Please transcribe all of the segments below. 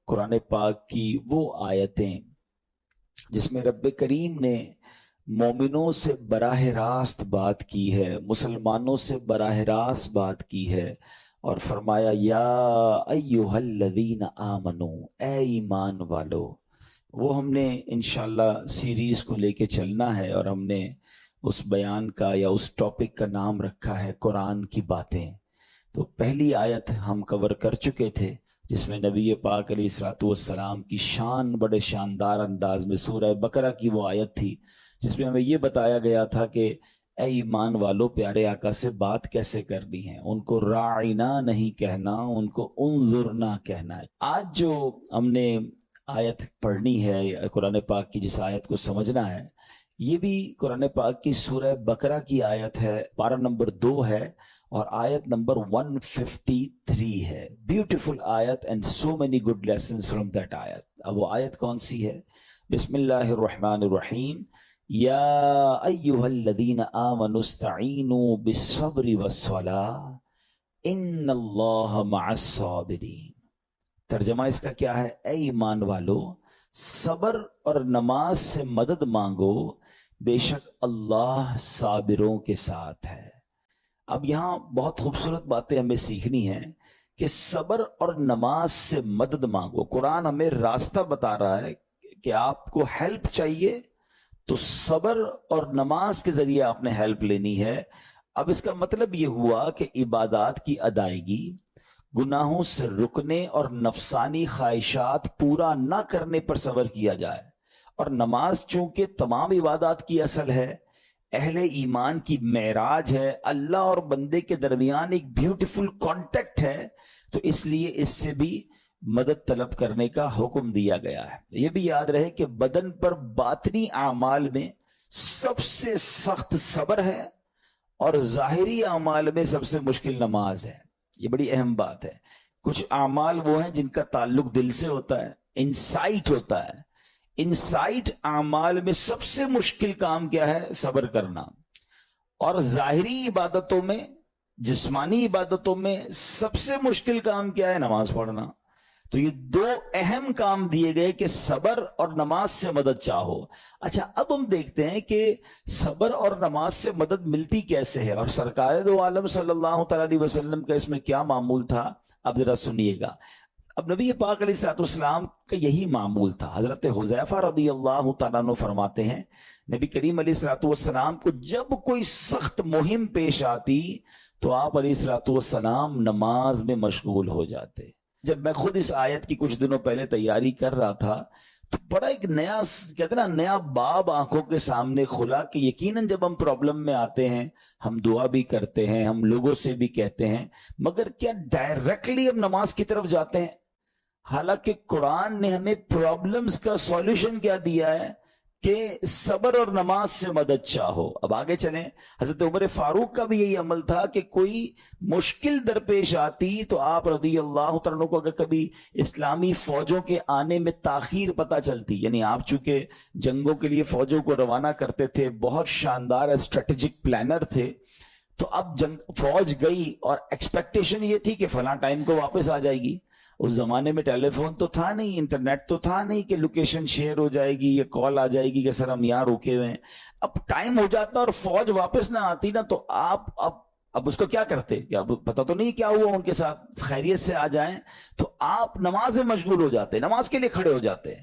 قرآن پاک کی وہ آیتیں جس میں رب کریم نے مومنوں سے براہ راست بات کی ہے، مسلمانوں سے براہ راست بات کی ہے، اور فرمایا یا ایھا الذین آمنو، اے ایمان والو۔ وہ ہم نے انشاءاللہ سیریز کو لے کے چلنا ہے، اور ہم نے اس بیان کا یا اس ٹاپک کا نام رکھا ہے قرآن کی باتیں۔ تو پہلی آیت ہم کور کر چکے تھے جس میں نبی پاک علیہ الصلوۃ والسلام کی شان بڑے شاندار انداز میں، سورہ بقرہ کی وہ آیت تھی جس میں ہمیں یہ بتایا گیا تھا کہ اے ایمان والو، پیارے آقا سے بات کیسے کرنی ہے، ان کو راعنا نہیں کہنا، ان کو انظرنا کہنا ہے۔ آج جو ہم نے آیت پڑھنی ہے قرآن پاک کی، جس آیت کو سمجھنا ہے، یہ بھی قرآن پاک کی سورہ بقرہ کی آیت ہے، پارہ نمبر 2 ہے اور آیت نمبر 153 ہے۔ بیوٹیفل آیت and so many good lessons from that آیت۔ اب وہ آیت کون سی ہے؟ بسم اللہ الرحمن الرحیم، یا ایھا الذین آمنوا استعینوا بالصبر والصلاۃ ان اللہ مع الصابرین۔ ترجمہ اس کا کیا ہے؟ اے ایمان والو، صبر اور نماز سے مدد مانگو، بے شک اللہ صابروں کے ساتھ ہے۔ اب یہاں بہت خوبصورت باتیں ہمیں سیکھنی ہیں کہ صبر اور نماز سے مدد مانگو۔ قرآن ہمیں راستہ بتا رہا ہے کہ آپ کو ہیلپ چاہیے تو صبر اور نماز کے ذریعے آپ نے ہیلپ لینی ہے۔ اب اس کا مطلب یہ ہوا کہ عبادات کی ادائیگی، گناہوں سے رکنے اور نفسانی خواہشات پورا نہ کرنے پر صبر کیا جائے، اور نماز چونکہ تمام عبادات کی اصل ہے، اہل ایمان کی معراج ہے، اللہ اور بندے کے درمیان ایک بیوٹیفل کانٹیکٹ ہے، تو اس لیے اس سے بھی مدد طلب کرنے کا حکم دیا گیا ہے۔ یہ بھی یاد رہے کہ بدن پر باطنی اعمال میں سب سے سخت صبر ہے اور ظاہری اعمال میں سب سے مشکل نماز ہے۔ یہ بڑی اہم بات ہے۔ کچھ اعمال وہ ہیں جن کا تعلق دل سے ہوتا ہے، انسائٹ ہوتا ہے۔ انسائٹ اعمال میں سب سے مشکل کام کیا ہے؟ صبر کرنا۔ اور ظاہری عبادتوں میں، جسمانی عبادتوں میں سب سے مشکل کام کیا ہے؟ نماز پڑھنا۔ تو یہ دو اہم کام دیے گئے کہ صبر اور نماز سے مدد چاہو۔ اچھا، اب ہم دیکھتے ہیں کہ صبر اور نماز سے مدد ملتی کیسے ہے، اور سرکار دو عالم صلی اللہ تعالی علیہ وسلم کا اس میں کیا معمول تھا، اب ذرا سنیے گا۔ اب نبی پاک علیہ الصلوۃ والسلام کا یہی معمول تھا۔ حضرت حذیفہ رضی اللہ تعالیٰ عنہ فرماتے ہیں، نبی کریم علیہ الصلوۃ والسلام کو جب کوئی سخت مہم پیش آتی تو آپ علیہ الصلوۃ والسلام نماز میں مشغول ہو جاتے۔ جب میں خود اس آیت کی کچھ دنوں پہلے تیاری کر رہا تھا تو بڑا ایک نیا، کہتے ہیں نا، نیا باب آنکھوں کے سامنے کھلا کہ یقیناً جب ہم پرابلم میں آتے ہیں ہم دعا بھی کرتے ہیں، ہم لوگوں سے بھی کہتے ہیں، مگر کیا ڈائریکٹلی ہم نماز کی طرف جاتے ہیں؟ حالانکہ قرآن نے ہمیں پرابلمز کا سولوشن کیا دیا ہے کہ صبر اور نماز سے مدد چاہو۔ اب آگے چلیں، حضرت عمر فاروق کا بھی یہی عمل تھا کہ کوئی مشکل درپیش آتی تو آپ رضی اللہ تعالیٰ کو اگر کبھی اسلامی فوجوں کے آنے میں تاخیر پتہ چلتی، یعنی آپ چونکہ جنگوں کے لیے فوجوں کو روانہ کرتے تھے، بہت شاندار اسٹریٹجک پلانر تھے، تو اب فوج گئی اور ایکسپیکٹیشن یہ تھی کہ فلاں ٹائم کو واپس آ جائے گی۔ اس زمانے میں ٹیلی فون تو تھا نہیں، انٹرنیٹ تو تھا نہیں کہ لوکیشن شیئر ہو جائے گی یا کال آ جائے گی کہ سر ہم یہاں رکے ہوئے ہیں۔ اب ٹائم ہو جاتا اور فوج واپس نہ آتی نا، تو آپ اب اس کو کیا کرتے؟ کیا پتہ تو نہیں کیا ہوا ان کے ساتھ، خیریت سے آ جائیں، تو آپ نماز میں مشغول ہو جاتے، نماز کے لیے کھڑے ہو جاتے۔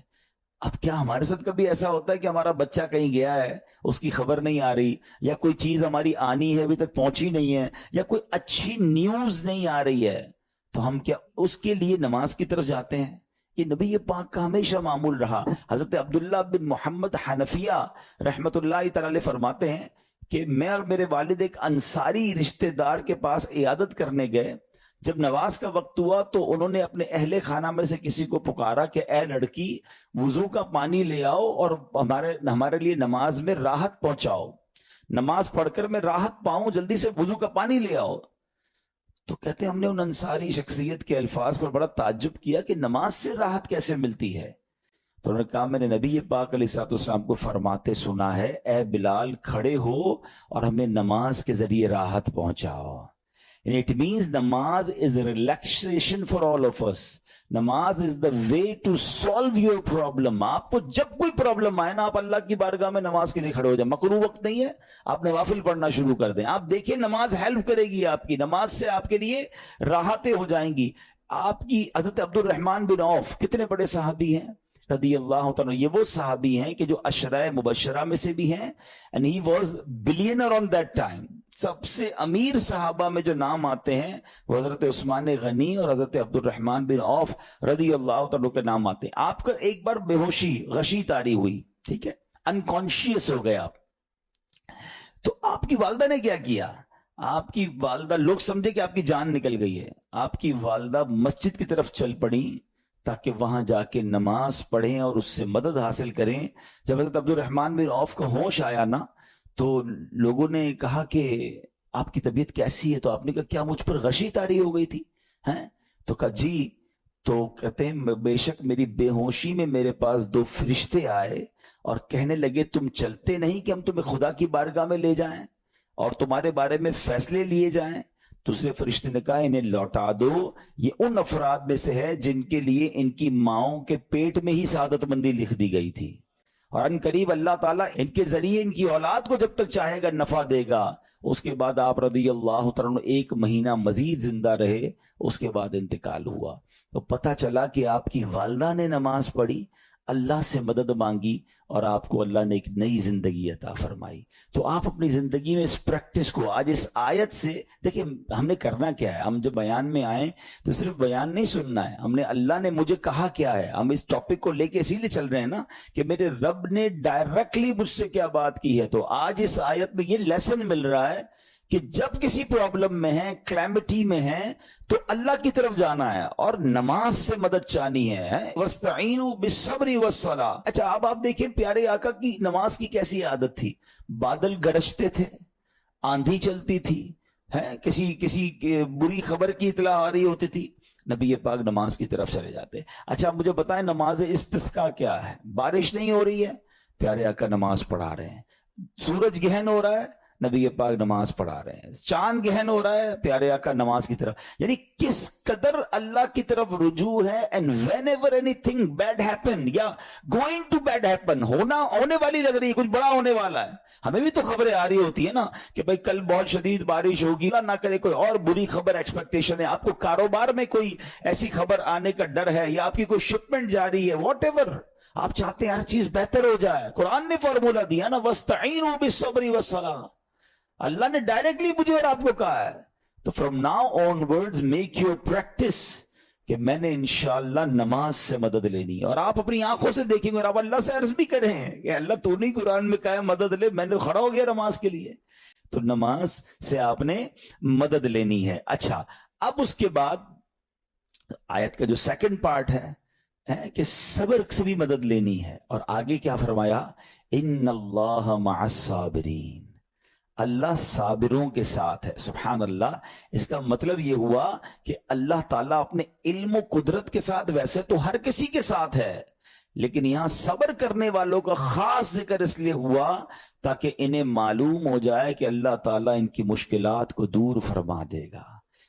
اب کیا ہمارے ساتھ کبھی ایسا ہوتا ہے کہ ہمارا بچہ کہیں گیا ہے، اس کی خبر نہیں آ رہی، یا کوئی چیز ہماری آنی ہے ابھی تک پہنچی نہیں ہے، یا کوئی اچھی نیوز نہیں آ رہی ہے، تو ہم کیا اس کے لیے نماز کی طرف جاتے ہیں؟ یہ نبی پاک کا ہمیشہ معمول رہا۔ حضرت عبداللہ بن محمد حنفیہ رحمت اللہ تعالی فرماتے ہیں کہ میں اور میرے والد ایک انصاری رشتہ دار کے پاس عیادت کرنے گئے۔ جب نماز کا وقت ہوا تو انہوں نے اپنے اہل خانہ میں سے کسی کو پکارا کہ اے لڑکی، وضو کا پانی لے آؤ اور ہمارے لیے نماز میں راحت پہنچاؤ، نماز پڑھ کر میں راحت پاؤں، جلدی سے وضو کا پانی لے آؤ۔ تو کہتے ہیں ہم نے ان انصاری شخصیت کے الفاظ پر بڑا تعجب کیا کہ نماز سے راحت کیسے ملتی ہے؟ تو انہوں نے کہا میں نے نبی پاک علیہ الصلوۃ والسلام کو فرماتے سنا ہے، اے بلال کھڑے ہو اور ہمیں نماز کے ذریعے راحت پہنچاؤ۔ And it means namaz is a relaxation for all of us. نماز is the way to solve your problem. آپ کو جب کوئی پرابلم آئے نا، آپ اللہ کی بارگاہ میں نماز کے لیے کھڑے ہو جائیں. مکروہ وقت نہیں ہے، آپ نوافل پڑھنا شروع کر دیں. آپ دیکھیں نماز ہیلپ کرے گی آپ کی، نماز سے آپ کے لیے راحتیں ہو جائیں گی. آپ کی حضرت عبد الرحمن بن عوف کتنے بڑے صحابی ہیں رضی اللہ تعالیٰ. یہ وہ صحابی ہیں کہ جو عشرہ مبشرہ میں سے بھی ہیں. and he was billionaire on that time. سب سے امیر صحابہ میں جو نام آتے ہیں وہ حضرت عثمان غنی اور حضرت عبد الرحمن بن عوف رضی اللہ تعالیٰ کے نام آتے ہیں. آپ کا ایک بار بے ہوشی غشی طاری ہوئی، ٹھیک ہے، انکانشیس ہو گئے آپ. تو آپ کی والدہ نے کیا کیا؟ آپ کی والدہ، لوگ سمجھے کہ آپ کی جان نکل گئی ہے، آپ کی والدہ مسجد کی طرف چل پڑی تاکہ وہاں جا کے نماز پڑھیں اور اس سے مدد حاصل کریں. جب حضرت عبد الرحمن بن عوف کو ہوش آیا نا تو لوگوں نے کہا کہ آپ کی طبیعت کیسی ہے؟ تو آپ نے کہا کیا مجھ پر غشی طاری ہو گئی تھی ہیں؟ تو کہا جی. تو کہتے ہیں بے شک میری بے ہوشی میں میرے پاس 2 فرشتے آئے اور کہنے لگے تم چلتے نہیں کہ ہم تمہیں خدا کی بارگاہ میں لے جائیں اور تمہارے بارے میں فیصلے لیے جائیں. دوسرے فرشتے نے کہا انہیں لوٹا دو، یہ ان افراد میں سے ہے جن کے لیے ان کی ماؤں کے پیٹ میں ہی سعادت مندی لکھ دی گئی تھی، اور ان قریب اللہ تعالیٰ ان کے ذریعے ان کی اولاد کو جب تک چاہے گا نفع دے گا. اس کے بعد آپ رضی اللہ تعالیٰ 1 مہینہ مزید زندہ رہے، اس کے بعد انتقال ہوا. تو پتہ چلا کہ آپ کی والدہ نے نماز پڑھی، اللہ سے مدد مانگی اور آپ کو اللہ نے ایک نئی زندگی عطا فرمائی. تو آپ اپنی زندگی میں اس پریکٹس کو آج اس آیت سے دیکھیں. ہم نے کرنا کیا ہے؟ ہم جب بیان میں آئیں تو صرف بیان نہیں سننا ہے، ہم نے اللہ نے مجھے کہا کیا ہے. ہم اس ٹاپک کو لے کے اسی لیے چل رہے ہیں نا کہ میرے رب نے ڈائریکٹلی مجھ سے کیا بات کی ہے. تو آج اس آیت میں یہ لیسن مل رہا ہے کہ جب کسی پرابلم میں ہیں، کلیمٹی میں ہیں، تو اللہ کی طرف جانا ہے اور نماز سے مدد چاہنی ہے. وَاسْتَعِينُوا بِالصَّبْرِ وَالصَّلَاةِ. اچھا اب آپ دیکھیں پیارے آقا کی نماز کی کیسی عادت تھی. بادل گرجتے تھے، آندھی چلتی تھی، کسی بری خبر کی اطلاع آ رہی ہوتی تھی، نبی پاک نماز کی طرف چلے جاتے. اچھا مجھے بتائیں نماز استسقاء کیا ہے؟ بارش نہیں ہو رہی ہے، پیارے آقا نماز پڑھا رہے ہیں. سورج گہن ہو رہا ہے، نبی پاک نماز پڑھا رہے ہیں. چاند گہن ہو رہا ہے، پیارے آقا نماز کی طرف. یعنی کس قدر اللہ کی طرف رجوع ہے. and whenever anything bad happen یا going to bad happen، ہونے والی لگ رہی ہے، کچھ بڑا ہونے والا ہے. ہمیں بھی تو خبریں آ رہی ہوتی ہے نا کہ بھائی کل بہت شدید بارش ہوگی، اللہ نہ کرے کوئی اور بری خبر ایکسپیکٹیشن ہے. آپ کو کاروبار میں کوئی ایسی خبر آنے کا ڈر ہے یا آپ کی کوئی شپمنٹ جاری ہے، واٹ ایور آپ چاہتے ہیں ہر چیز بہتر ہو جائے. قرآن نے فارمولا دیا نا وَاسْتَعِينُوا بِالصَّبْرِ وَالصَّلَاةِ. اللہ نے ڈائریکٹلی مجھے اور آپ کو کہا ہے. تو from now on words make your practice کہ میں نے انشاءاللہ نماز سے مدد لینی ہے. اور آپ اپنی آنکھوں سے دیکھیں گے اور آپ اللہ سے عرض بھی کریں کہ اللہ تو نہیں قرآن میں کہا ہے مدد لے، میں نے کھڑا ہو گیا نماز کے لیے. تو نماز سے آپ نے مدد لینی ہے. اچھا اب اس کے بعد آیت کا جو سیکنڈ پارٹ ہے کہ صبر سے بھی مدد لینی ہے. اور آگے کیا فرمایا؟ ان اللہ مع الصابرین، اللہ صابروں کے ساتھ ہے. سبحان اللہ. اس کا مطلب یہ ہوا کہ اللہ تعالیٰ اپنے علم و قدرت کے ساتھ ویسے تو ہر کسی کے ساتھ ہے، لیکن یہاں صبر کرنے والوں کا خاص ذکر اس لیے ہوا تاکہ انہیں معلوم ہو جائے کہ اللہ تعالیٰ ان کی مشکلات کو دور فرما دے گا.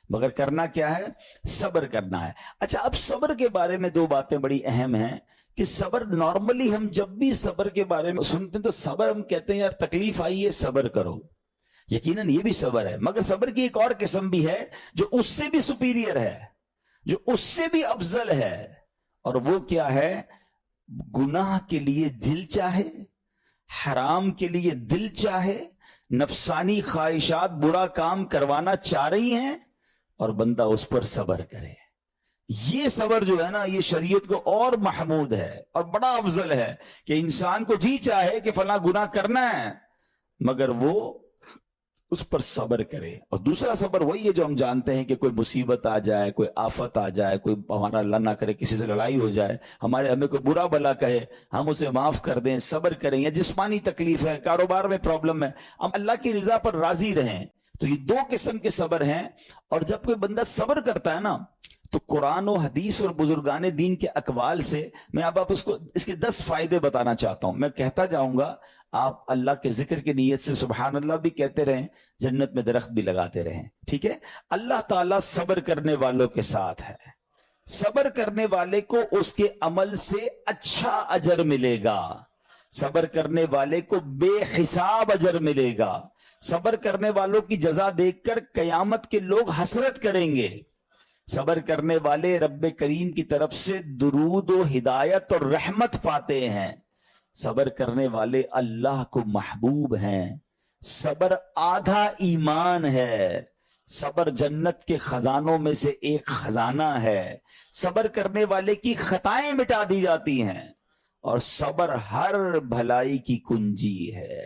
مگر کرنا کیا ہے؟ صبر کرنا ہے. اچھا اب صبر کے بارے میں 2 باتیں بڑی اہم ہیں کہ صبر نارملی ہم جب بھی صبر کے بارے میں سنتے ہیں تو صبر ہم کہتے ہیں یار تکلیف آئی ہے صبر کرو. یقیناً یہ بھی صبر ہے، مگر صبر کی ایک اور قسم بھی ہے جو اس سے بھی سپیریئر ہے، جو اس سے بھی افضل ہے. اور وہ کیا ہے؟ گناہ کے لیے دل چاہے، حرام کے لیے دل چاہے، نفسانی خواہشات برا کام کروانا چاہ رہی ہیں اور بندہ اس پر صبر کرے. یہ صبر جو ہے نا یہ شریعت کو اور محمود ہے اور بڑا افضل ہے کہ انسان کو جی چاہے کہ فلاں گناہ کرنا ہے مگر وہ اس پر صبر کرے. اور دوسرا صبر وہی ہے جو ہم جانتے ہیں کہ کوئی مصیبت آ جائے، کوئی آفت آ جائے، کوئی ہمارا اللہ نہ کرے کسی سے لڑائی ہو جائے، ہمیں کوئی برا بلا کہے، ہم اسے معاف کر دیں، صبر کریں. یا جسمانی تکلیف ہے، کاروبار میں پرابلم ہے، ہم اللہ کی رضا پر راضی رہیں. تو یہ 2 قسم کے صبر ہیں. اور جب کوئی بندہ صبر کرتا ہے نا تو قرآن و حدیث اور بزرگان دین کے اقوال سے میں اب اس کے 10 فائدے بتانا چاہتا ہوں. میں کہتا جاؤں گا، آپ اللہ کے ذکر کی نیت سے سبحان اللہ بھی کہتے رہیں، جنت میں درخت بھی لگاتے رہیں. ٹھیک ہے؟ اللہ تعالیٰ صبر کرنے والوں کے ساتھ ہے. صبر کرنے والے کو اس کے عمل سے اچھا اجر ملے گا، صبر کرنے والے کو بے حساب اجر ملے گا، صبر کرنے والوں کی جزا دیکھ کر قیامت کے لوگ حسرت کریں گے، صبر کرنے والے رب کریم کی طرف سے درود و ہدایت اور رحمت پاتے ہیں، صبر کرنے والے اللہ کو محبوب ہیں، صبر آدھا ایمان ہے، صبر جنت کے خزانوں میں سے ایک خزانہ ہے، صبر کرنے والے کی خطائیں مٹا دی جاتی ہیں، اور صبر ہر بھلائی کی کنجی ہے۔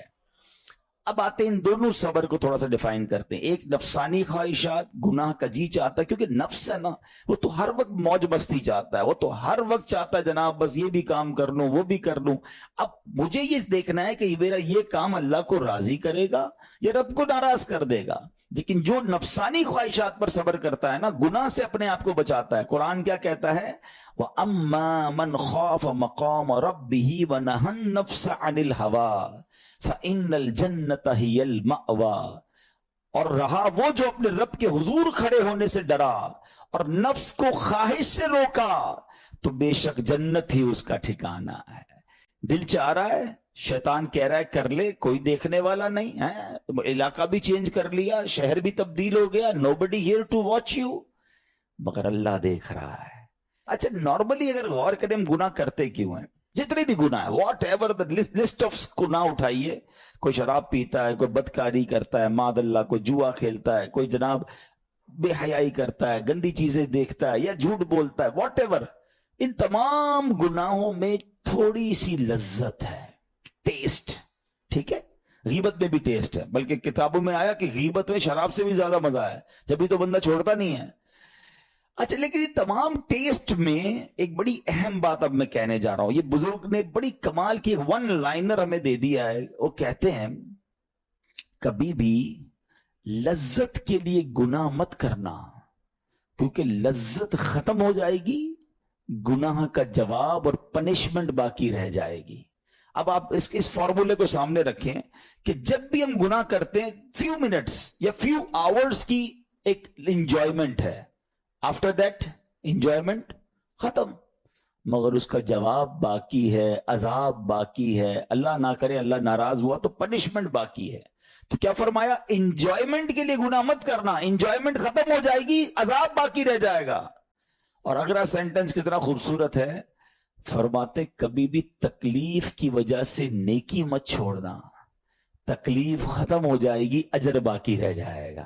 اب آتے ہیں ان دونوں صبر کو تھوڑا سا ڈیفائن کرتے ہیں۔ ایک نفسانی خواہشات، گناہ کا جی چاہتا ہے، کیونکہ نفس ہے نا، وہ تو ہر وقت موج مستی چاہتا ہے، وہ تو ہر وقت چاہتا ہے جناب بس یہ بھی کام کر لوں وہ بھی کر لوں۔ اب مجھے یہ دیکھنا ہے کہ میرا یہ کام اللہ کو راضی کرے گا یا رب کو ناراض کر دے گا۔ لیکن جو نفسانی خواہشات پر صبر کرتا ہے نا، گناہ سے اپنے آپ کو بچاتا ہے، قرآن کیا کہتا ہے؟ وَأَمَّا مَنْ خَافَ مَقَامَ رَبِّهِ وَنَهَى النَّفْسَ عَنِ الْهَوَىٰ فَإِنَّ الْجَنَّةَ هِيَ الْمَأْوَىٰ، اور رہا وہ جو اپنے رب کے حضور کھڑے ہونے سے ڈرا اور نفس کو خواہش سے روکا تو بے شک جنت ہی اس کا ٹھکانہ ہے۔ دل چاہ رہا ہے، شیطان کہہ رہا ہے کر لے، کوئی دیکھنے والا نہیں ہے، علاقہ بھی چینج کر لیا، شہر بھی تبدیل ہو گیا، nobody here to watch you، مگر اللہ دیکھ رہا ہے۔ اچھا نارملی اگر غور کریں ہم گناہ کرتے کیوں ہیں؟ جتنے بھی گناہ ہے، what ever the list of گناہ اٹھائیے، کوئی شراب پیتا ہے، کوئی بدکاری کرتا ہے، معاذ اللہ، کوئی جوا کھیلتا ہے، کوئی جناب بے حیائی کرتا ہے، گندی چیزیں دیکھتا ہے یا جھوٹ بولتا ہے، واٹ ایور، ان تمام گناہوں میں تھوڑی سی لذت ہے، ٹیسٹ، ٹھیک ہے؟ غیبت میں بھی ٹیسٹ ہے، بلکہ کتابوں میں آیا کہ غیبت میں شراب سے بھی زیادہ مزہ ہے، جبھی تو بندہ چھوڑتا نہیں ہے۔ اچھا لیکن یہ تمام ٹیسٹ میں ایک بڑی اہم بات اب میں کہنے جا رہا ہوں، یہ بزرگ نے بڑی کمال کی ون لائنر ہمیں دے دیا ہے۔ وہ کہتے ہیں کبھی بھی لذت کے لیے گناہ مت کرنا، کیونکہ لذت ختم ہو جائے گی، گناہ کا جواب اور پنشمنٹ باقی رہ جائے گی۔ اب آپ اس فارمولے کو سامنے رکھیں کہ جب بھی ہم گناہ کرتے ہیں فیو منٹس یا فیو آورز کی ایک انجوائمنٹ ہے، آفٹر دیٹ انجوائمنٹ ختم، مگر اس کا جواب باقی ہے، عذاب باقی ہے، اللہ نہ کرے اللہ ناراض ہوا تو پنشمنٹ باقی ہے۔ تو کیا فرمایا؟ انجوائمنٹ کے لیے گناہ مت کرنا، انجوائمنٹ ختم ہو جائے گی، عذاب باقی رہ جائے گا۔ اور اگلا سینٹنس کتنا خوبصورت ہے، فرماتے کبھی بھی تکلیف کی وجہ سے نیکی مت چھوڑنا، تکلیف ختم ہو جائے گی، اجر باقی رہ جائے گا۔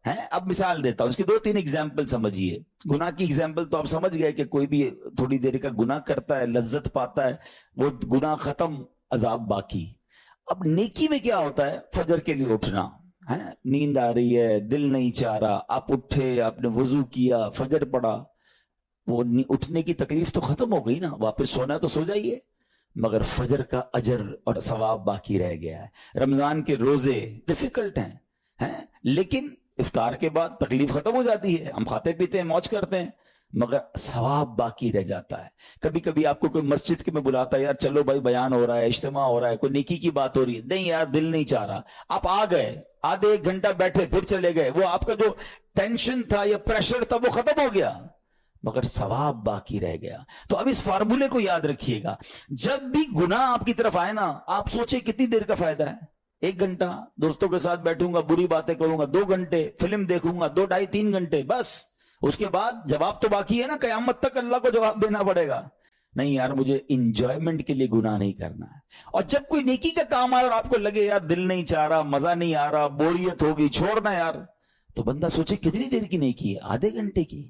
اب مثال دیتا ہوں، اس کی 2-3 ایگزامپل سمجھیے۔ گناہ کی ایگزامپل تو آپ سمجھ گئے کہ کوئی بھی تھوڑی دیر کا گناہ کرتا ہے، لذت پاتا ہے، وہ گناہ ختم، عذاب باقی۔ اب نیکی میں کیا ہوتا ہے؟ فجر کے لیے اٹھنا، نیند آ رہی ہے، دل نہیں چاہ رہا، آپ اٹھے، آپ نے وضو کیا، فجر پڑا، وہ اٹھنے کی تکلیف تو ختم ہو گئی نا، واپس سونا ہے تو سو جائیے، مگر فجر کا اجر اور ثواب باقی رہ گیا ہے۔ رمضان کے روزے ڈیفیکلٹ ہیں، لیکن افطار کے بعد تکلیف ختم ہو جاتی ہے، ہم کھاتے پیتے ہیں، موج کرتے ہیں، مگر ثواب باقی رہ جاتا ہے۔ کبھی کبھی آپ کو کوئی مسجد کے میں بلاتا ہے، یار چلو بھائی بیان ہو رہا ہے، اجتماع ہو رہا ہے، کوئی نیکی کی بات ہو رہی ہے، نہیں یار دل نہیں چاہ رہا، آپ آ گئے، آدھے ایک گھنٹہ بیٹھے پھر چلے گئے، وہ آپ کا جو ٹینشن تھا یا پریشر تھا وہ ختم ہو گیا، مگر ثواب باقی رہ گیا۔ تو اب اس فارمولے کو یاد رکھیے گا، جب بھی گناہ آپ کی طرف آئے نا، آپ سوچیں کتنی دیر کا فائدہ ہے؟ 1 گھنٹہ دوستوں کے ساتھ بیٹھوں گا، بری باتیں کروں گا، 2 گھنٹے فلم دیکھوں گا، 2 ڈھائی 3 گھنٹے، بس اس کے بعد جواب تو باقی ہے نا، قیامت تک اللہ کو جواب دینا پڑے گا۔ نہیں یار مجھے انجوائمنٹ کے لیے گناہ نہیں کرنا ہے۔ اور جب کوئی نیکی کا کام آئے اور آپ کو لگے یار دل نہیں چاہ رہا، مزہ نہیں آ رہا، بوریت ہوگی، چھوڑنا یار، تو بندہ سوچے کتنی دیر کی نیکی ہے؟ آدھے گھنٹے کی،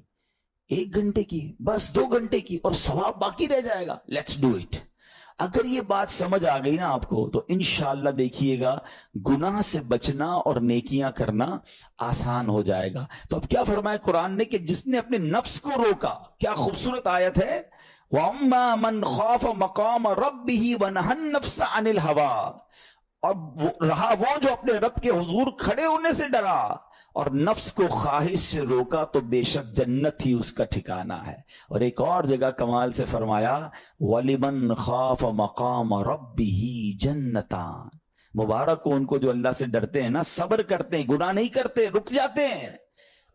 1 گھنٹے کی، بس 2 گھنٹے کی، اور ثواب باقی رہ جائے گا۔ Let's do it. اگر یہ بات سمجھ آ گئی نا آپ کو، تو انشاءاللہ دیکھیے گا گناہ سے بچنا اور نیکیاں کرنا آسان ہو جائے گا۔ تو اب کیا فرمایا قرآن نے کہ جس نے اپنے نفس کو روکا، کیا خوبصورت آیت ہے، وَأَمَّا مَنْ خَافَ مَقَامَ رَبِّهِ وَنَهَى النَّفْسَ عَنِ الْهَوَىٰ، اور رہا وہ جو اپنے رب کے حضور کھڑے ہونے سے ڈرا اور نفس کو خواہش سے روکا تو بے شک جنت ہی اس کا ٹھکانہ ہے۔ اور ایک اور جگہ کمال سے فرمایا وَلِمَنْ خَافَ مَقَامَ رَبِّهِ جَنَّتَانِ، مبارک ہو ان کو جو اللہ سے ڈرتے ہیں نا، صبر کرتے ہیں، گناہ نہیں کرتے، رک جاتے ہیں،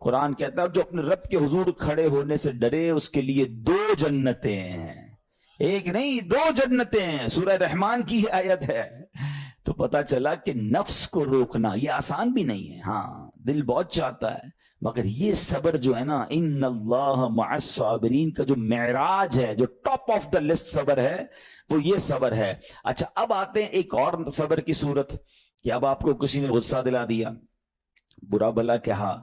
قرآن کہتا ہے جو اپنے رب کے حضور کھڑے ہونے سے ڈرے اس کے لیے 2 جنتیں ہیں، ایک نہیں 2 جنتیں ہیں، سورہ رحمان کی آیت ہے۔ تو پتا چلا کہ نفس کو روکنا یہ آسان بھی نہیں ہے، ہاں دل بہت چاہتا ہے، مگر یہ صبر جو ہے نا، ان اللہ مع الصابرین کا جو معراج ہے، جو ٹاپ آف دا لسٹ صبر ہے، وہ یہ صبر ہے۔ اچھا اب آتے ہیں ایک اور صبر کی صورت، کہ اب آپ کو کسی نے غصہ دلا دیا، برا بلا کہا،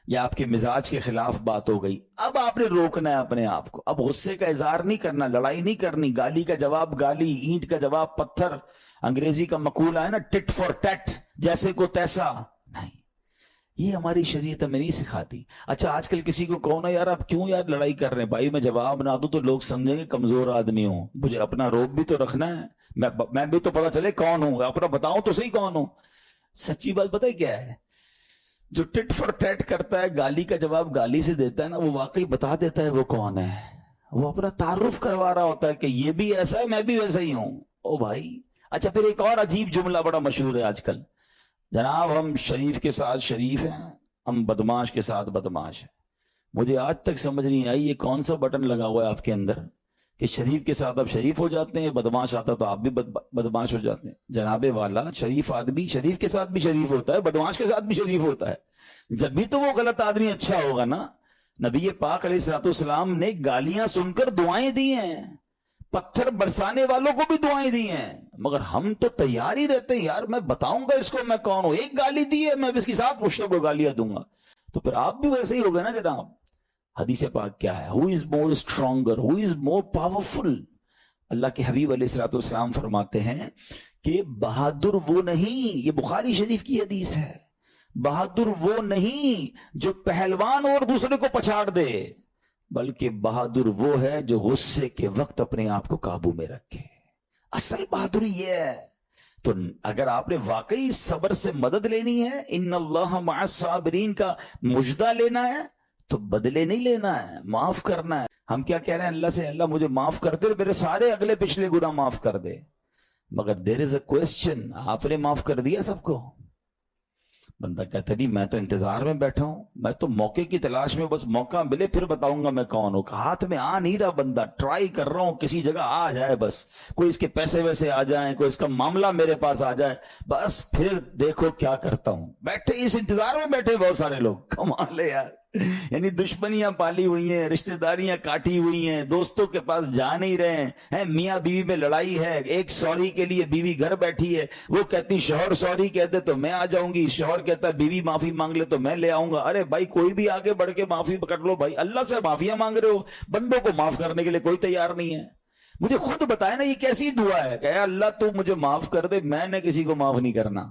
یا آپ کے مزاج کے خلاف بات ہو گئی، اب آپ نے روکنا ہے اپنے آپ کو، اب غصے کا اظہار نہیں کرنا، لڑائی نہیں کرنی، گالی کا جواب گالی، اینٹ کا جواب پتھر، انگریزی کا مقولہ ہے نا ٹٹ فار ٹیٹ، جیسے کو تیسا نہیں، یہ ہماری شریعت ہمیں نہیں سکھاتی۔ اچھا آج کل کسی کو کہو نا یار آپ کیوں یار لڑائی کر رہے ہیں، بھائی میں جواب نہ دوں تو لوگ سمجھیں گے کمزور آدمی ہوں، مجھے اپنا روب بھی تو رکھنا ہے، میں بھی تو پتا چلے کون ہوں، اپنا بتاؤں تو صحیح کون ہوں۔ سچی بات پتہ ہے کیا ہے، جو ٹٹ فار ٹیٹ کرتا ہے، گالی کا جواب گالی سے دیتا ہے نا، وہ واقعی بتا دیتا ہے وہ کون ہے، وہ اپنا تعارف کروا رہا ہوتا ہے کہ یہ بھی ایسا ہے میں بھی ویسا ہی ہوں، او بھائی۔ اچھا پھر ایک اور عجیب جملہ بڑا مشہور ہے آج کل، جناب ہم شریف کے ساتھ شریف ہیں، ہم بدماش کے ساتھ بدماش ہیں۔ مجھے آج تک سمجھ نہیں آئی یہ کون سا بٹن لگا ہوا ہے آپ کے اندر کہ شریف کے ساتھ آپ شریف ہو جاتے ہیں، بدماش آتا تو آپ بھی بدماش ہو جاتے ہیں۔ جناب والا شریف آدمی شریف کے ساتھ بھی شریف ہوتا ہے، بدماش کے ساتھ بھی شریف ہوتا ہے، جب بھی تو وہ غلط آدمی اچھا ہوگا نا۔ نبی پاک علیہ الصلوۃ والسلام نے گالیاں سن کر دعائیں دی ہیں، پتھر برسانے والوں کو بھی دعائیں دی ہیں، مگر ہم تو تیار ہی رہتے ہیں یار میں بتاؤں گا اس کو میں کون ہوں، ایک گالی دی ہے میں اس کے ساتھ پشتوں کو گالیاں دوں گا، تو پھر آپ بھی ویسے ہی ہو گئے نا جناب۔ حدیث پاک کیا ہے، who is more stronger, who is more powerful؟ اللہ کے حبیب علیہ الصلوۃ والسلام فرماتے ہیں کہ بہادر وہ نہیں، یہ بخاری شریف کی حدیث ہے، بہادر وہ نہیں جو پہلوان اور دوسرے کو پچھاڑ دے، بلکہ بہادر وہ ہے جو غصے کے وقت اپنے آپ کو قابو میں رکھے۔ اصل بہادری یہ ہے۔ تو اگر آپ نے واقعی صبر سے مدد لینی ہے، ان اللہ مع الصابرین کا مجدہ لینا ہے، تو بدلے نہیں لینا ہے، معاف کرنا ہے۔ ہم کیا کہہ رہے ہیں اللہ سے، اللہ مجھے معاف کر دے، میرے سارے اگلے پچھلے گناہ معاف کر دے، مگر دیر از اے کوسچن، آپ نے معاف کر دیا سب کو؟ بندہ کہتا نہیں میں تو انتظار میں بیٹھا ہوں، میں تو موقع کی تلاش میں، بس موقع ملے پھر بتاؤں گا میں کون ہوں، ہاتھ میں آ نہیں رہا بندہ، ٹرائی کر رہا ہوں کسی جگہ آ جائے، بس کوئی اس کے پیسے ویسے آ جائیں، کوئی اس کا معاملہ میرے پاس آ جائے، بس پھر دیکھو کیا کرتا ہوں۔ بیٹھے اس انتظار میں بیٹھے بہت سارے لوگ، کمال ہے یار، یعنی دشمنیاں پالی ہوئی ہیں، رشتہ داریاں کاٹی ہوئی ہیں، دوستوں کے پاس جا نہیں رہے ہیں، میاں بیوی میں لڑائی ہے، ایک سوری کے لیے بیوی گھر بیٹھی ہے، وہ کہتی شوہر سوری کہتے تو میں آ جاؤں گی، شوہر کہتا ہے بیوی معافی مانگ لے تو میں لے آؤں گا۔ ارے بھائی کوئی بھی آگے بڑھ کے معافی پکڑ لو بھائی، اللہ سے معافیاں مانگ رہے ہو، بندوں کو معاف کرنے کے لیے کوئی تیار نہیں ہے۔ مجھے خود بتائے نا یہ کیسی دعا ہے کہ اے اللہ تو مجھے معاف کر دے، میں نے کسی کو معاف نہیں کرنا،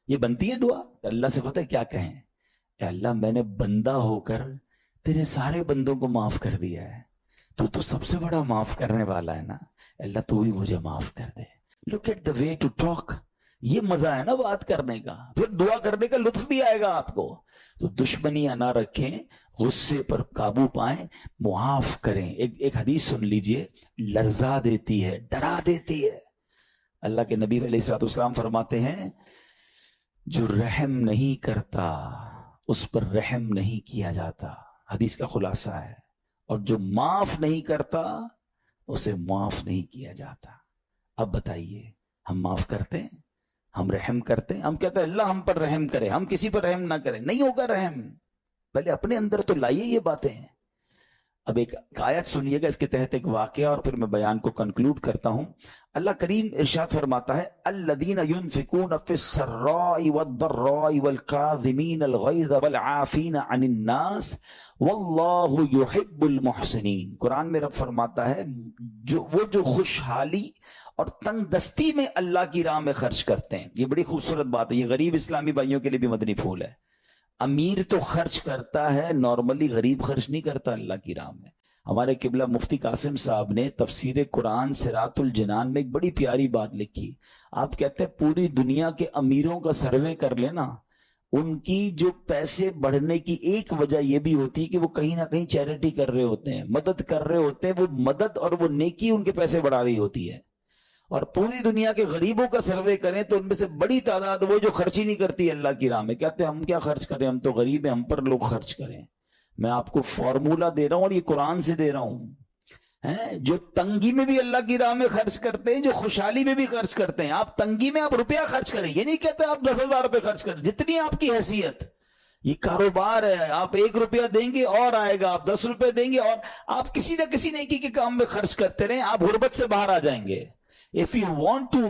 یہ بنتی ہے دعا؟ اللہ سے پتہ ہے کیا کہیں، اے اللہ میں نے بندہ ہو کر تیرے سارے بندوں کو معاف کر دیا ہے، تو سب سے بڑا معاف کرنے والا ہے نا، اللہ تو بھی مجھے معاف کر دے۔ Look at the way to talk, یہ مزہ ہے نا بات کرنے کا، پھر دعا کرنے کا لطف بھی آئے گا آپ کو۔ تو دشمنیاں نہ رکھیں، غصے پر قابو پائیں، معاف کریں۔ ایک حدیث سن لیجئے، لرزا دیتی ہے، ڈرا دیتی ہے۔ اللہ کے نبی علیہ الصلوۃ والسلام فرماتے ہیں جو رحم نہیں کرتا اس پر رحم نہیں کیا جاتا، حدیث کا خلاصہ ہے، اور جو معاف نہیں کرتا اسے معاف نہیں کیا جاتا۔ اب بتائیے ہم معاف کرتے ہیں، ہم رحم کرتے ہیں؟ ہم کہتے ہیں اللہ ہم پر رحم کرے، ہم کسی پر رحم نہ کریں، نہیں ہوگا رحم، پہلے اپنے اندر تو لائیے یہ باتیں۔ اب ایک آیت سنیے گا، اس کے تحت ایک واقعہ، اور پھر میں بیان کو کنکلوڈ کرتا ہوں۔ اللہ کریم ارشاد فرماتا ہے الذین ينفقون فی السراء والضراء والکاظمین الغیظ والعافین عن الناس واللہ یحب المحسنین۔ قرآن میں رب فرماتا ہے وہ جو خوشحالی اور تنگ دستی میں اللہ کی راہ میں خرچ کرتے ہیں۔ یہ بڑی خوبصورت بات ہے، یہ غریب اسلامی بھائیوں کے لیے بھی مدنی پھول ہے۔ امیر تو خرچ کرتا ہے نارملی، غریب خرچ نہیں کرتا اللہ کی راہ میں۔ ہمارے قبلہ مفتی قاسم صاحب نے تفسیر قرآن صراط الجنان میں ایک بڑی پیاری بات لکھی۔ آپ کہتے ہیں پوری دنیا کے امیروں کا سروے کر لینا، ان کی جو پیسے بڑھنے کی ایک وجہ یہ بھی ہوتی ہے کہ وہ کہیں نہ کہیں چیریٹی کر رہے ہوتے ہیں، مدد کر رہے ہوتے ہیں، وہ مدد اور وہ نیکی ان کے پیسے بڑھا رہی ہوتی ہے۔ اور پوری دنیا کے غریبوں کا سروے کریں تو ان میں سے بڑی تعداد وہ جو خرچ ہی نہیں کرتی اللہ کی راہ میں. کہتے ہیں ہم کیا خرچ کریں, ہم تو غریب ہیں, ہم پر لوگ خرچ کریں. میں آپ کو فارمولا دے رہا ہوں اور یہ قرآن سے دے رہا ہوں. جو تنگی میں بھی اللہ کی راہ میں خرچ کرتے ہیں, جو خوشحالی میں بھی خرچ کرتے ہیں. آپ تنگی میں آپ روپیہ خرچ کریں, یہ نہیں کہتے آپ 10,000 روپے خرچ کریں, جتنی آپ کی حیثیت. یہ کاروبار ہے, آپ 1 روپیہ دیں گے اور آئے گا, آپ 10 روپے دیں گے اور آپ کسی نہ کسی نیکی کے کام میں خرچ کرتے رہیں, آپ غربت سے باہر آ جائیں گے. If you want to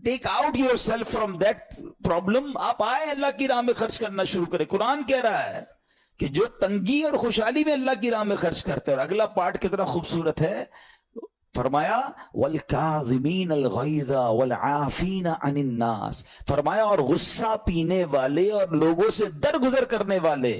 take out yourself from that problem, آپ آئے اللہ کی راہ میں خرچ کرنا شروع کریں. قرآن کہہ رہا ہے کہ جو تنگی اور خوشحالی میں اللہ کی راہ میں خرچ کرتے ہیں. اور اگلا پارٹ کتنا خوبصورت ہے, فرمایا وَالْكَاظِمِينَ الْغَيْظَ وَالْعَافِينَ عَنِ النَّاسِ, فرمایا اور غصہ پینے والے اور لوگوں سے درگزر کرنے والے.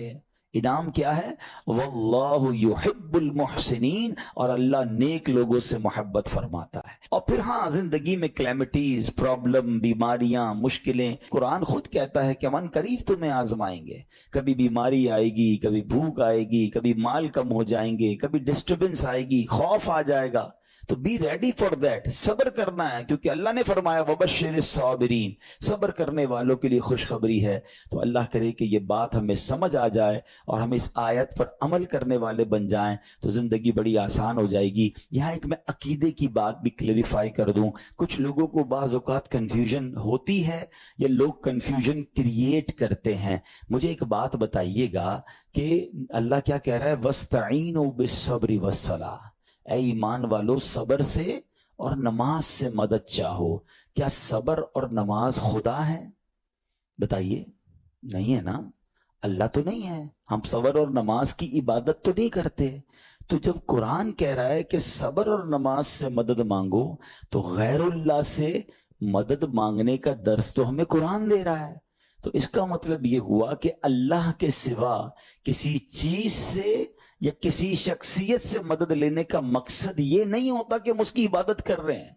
انعام کیا ہے, واللہ یحب المحسنین, اور اللہ نیک لوگوں سے محبت فرماتا ہے. اور پھر ہاں زندگی میں کلیمٹیز, پرابلم, بیماریاں, مشکلیں, قرآن خود کہتا ہے کہ من قریب تمہیں آزمائیں گے. کبھی بیماری آئے گی, کبھی بھوک آئے گی, کبھی مال کم ہو جائیں گے, کبھی ڈسٹربنس آئے گی, خوف آ جائے گا. تو بی ریڈی فار دیٹ, صبر کرنا ہے, کیونکہ اللہ نے فرمایا وبشر الصابرین, صبر کرنے والوں کے لیے خوشخبری ہے. تو اللہ کرے کہ یہ بات ہمیں سمجھ آ جائے اور ہم اس آیت پر عمل کرنے والے بن جائیں تو زندگی بڑی آسان ہو جائے گی. یہاں ایک میں عقیدے کی بات بھی کلیریفائی کر دوں. کچھ لوگوں کو بعض اوقات کنفیوژن ہوتی ہے یا لوگ کنفیوژن کریٹ کرتے ہیں. مجھے ایک بات بتائیے گا کہ اللہ کیا کہہ رہا ہے, وَاسْتَعِينُوا بِالصَّبْرِ وَالصَّلَاةِ, اے ایمان والو صبر سے اور نماز سے مدد چاہو. کیا صبر اور نماز خدا ہے؟ بتائیے, نہیں ہے نا, اللہ تو نہیں ہے. ہم صبر اور نماز کی عبادت تو نہیں کرتے. تو جب قرآن کہہ رہا ہے کہ صبر اور نماز سے مدد مانگو, تو غیر اللہ سے مدد مانگنے کا درس تو ہمیں قرآن دے رہا ہے. تو اس کا مطلب یہ ہوا کہ اللہ کے سوا کسی چیز سے یا کسی شخصیت سے مدد لینے کا مقصد یہ نہیں ہوتا کہ ہم اس کی عبادت کر رہے ہیں.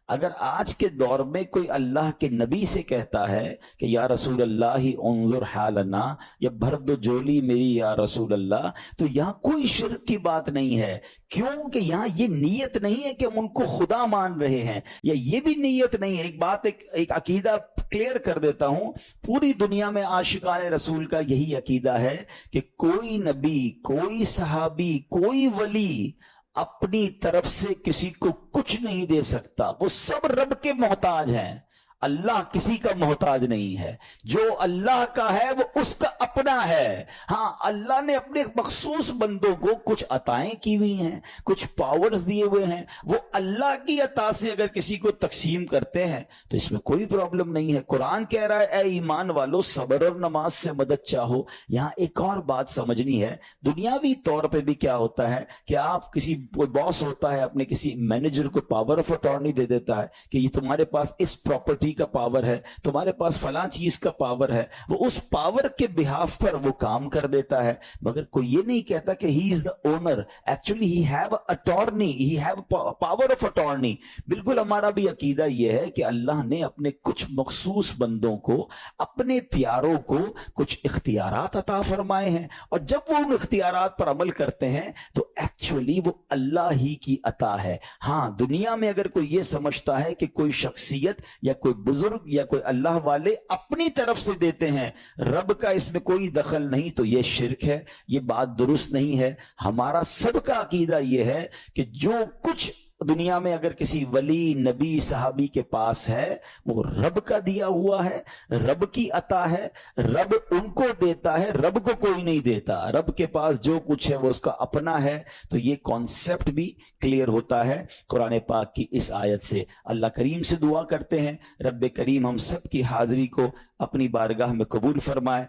اگر آج کے دور میں کوئی اللہ کے نبی سے کہتا ہے کہ یا رسول اللہ انظر حالنا, یا بھر دو جولی میری یا رسول اللہ, تو یہاں کوئی شرک کی بات نہیں ہے. کیوں کہ یہاں یہ نیت نہیں ہے کہ ہم ان کو خدا مان رہے ہیں, یا یہ بھی نیت نہیں ہے. ایک بات, ایک عقیدہ کلیئر کر دیتا ہوں. پوری دنیا میں عاشقان رسول کا یہی عقیدہ ہے کہ کوئی نبی, کوئی صحابی, کوئی ولی اپنی طرف سے کسی کو کچھ نہیں دے سکتا. وہ سب رب کے محتاج ہیں. اللہ کسی کا محتاج نہیں ہے. جو اللہ کا ہے وہ اس کا اپنا ہے. ہاں, اللہ نے اپنے مخصوص بندوں کو کچھ عطائیں کی ہوئی ہیں, کچھ پاورز دیے ہوئے ہیں. وہ اللہ کی عطا سے اگر کسی کو تقسیم کرتے ہیں تو اس میں کوئی پرابلم نہیں ہے. قرآن کہہ رہا ہے اے ایمان والو صبر اور نماز سے مدد چاہو. یہاں ایک اور بات سمجھنی ہے. دنیاوی طور پہ بھی کیا ہوتا ہے کہ آپ کسی باس ہوتا ہے, اپنے کسی مینیجر کو پاور آف اٹارنی دے دیتا ہے کہ یہ تمہارے پاس اس پراپرٹی کا پاور ہے, تمہارے پاس فلاں چیز کا پاور ہے. وہ اس پاور کے بہاف پر وہ کام کر دیتا ہے, مگر کوئی یہ نہیں کہتا کہ he is the owner. Actually he have attorney, he have power of attorney. بالکل ہمارا بھی عقیدہ یہ ہے کہ اللہ نے اپنے کچھ مخصوص بندوں کو, اپنے پیاروں کو کچھ اختیارات عطا فرمائے ہیں, اور جب وہ ان اختیارات پر عمل کرتے ہیں تو ایکچولی وہ اللہ ہی کی عطا ہے. ہاں, دنیا میں اگر کوئی یہ سمجھتا ہے کہ کوئی شخصیت یا کوئی بزرگ یا کوئی اللہ والے اپنی طرف سے دیتے ہیں, رب کا اس میں کوئی دخل نہیں, تو یہ شرک ہے. یہ بات درست نہیں ہے. ہمارا سب کا عقیدہ یہ ہے کہ جو کچھ دنیا میں اگر کسی ولی, نبی, صحابی کے پاس ہے وہ رب کا دیا ہوا ہے, رب کی عطا ہے. رب ان کو دیتا ہے, رب کو کوئی نہیں دیتا. رب کے پاس جو کچھ ہے وہ اس کا اپنا ہے. تو یہ کانسیپٹ بھی کلیئر ہوتا ہے قرآن پاک کی اس آیت سے. اللہ کریم سے دعا کرتے ہیں رب کریم ہم سب کی حاضری کو اپنی بارگاہ میں قبول فرمائے.